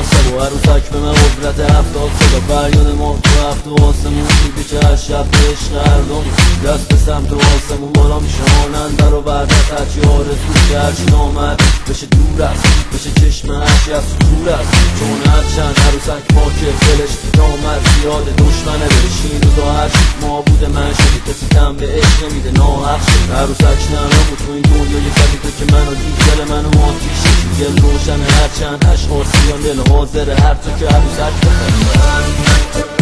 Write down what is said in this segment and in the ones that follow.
واسه و عروسک به من قدرت 70 صدا فریاد ما تو هفت و آسمون دیده که هر شب به عشق هردم دست به سمت آسمون بالا میشه آننده رو بردست هرچی آرزو که هرچی نامد بشه دور است بشه چشم هرچی از دور است چون هرچند عروسک ما که دلش نامد زیاده دشمنه بهش این روزا هرچی ما بوده من شده کسی کم به عشق نمیده ناحق شد عروسک نه نبود تو این دنیا یه کسی تو که منو دید دل منو آتیش دل روشن هرچند اشعار سیان دل حاضره هر تو که عروسک بخواد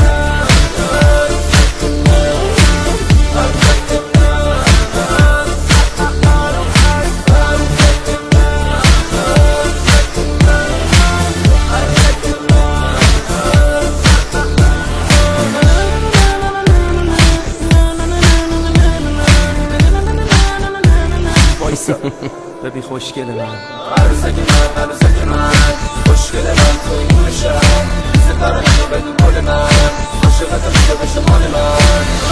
ببی خوشگل من عروسک من خوشگل من تو این گونه شهر بیزه پرنده بدون گل من عاشقتم میگه به شمال من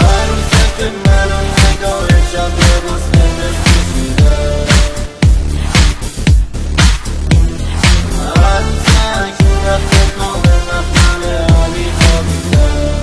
عروسک من نگاه شب روز نمش کشیده عروسک رفت نام مخمل عالی خوابیده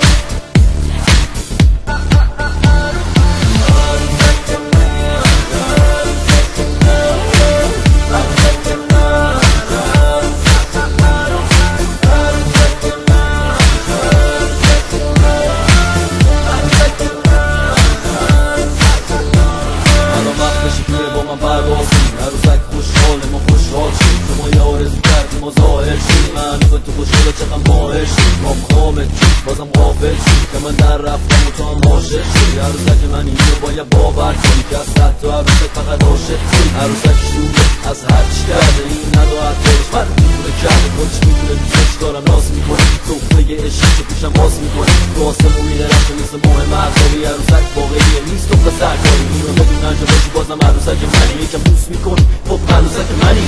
عروسک خوشحاله ما خوشحال شد تو ما یه آرزو کردیم و ظاهر شد من به تو خوشحاله چقدر ماهر شد ما خامت شد بازم غافل شد که من در رفتم و تو هم عاشق شدی عروسک من اینو باید باور کنی که از صد تا عروسک فقط عاشق شدی عروسک شوره از هرچی کرده این ندارد دلش من دیوونه کرده خودش میدونه دوستش دارم راست میکنه دختره یه عشقی که پیشم باز میکنه تو آسمون میره رفته مثل ماه مردابی عروسک واقعیه نیست دختر سرکاری اینو بدون انجا باشی بازم عروسک منی یکم بوس میکنی خب عروسک منی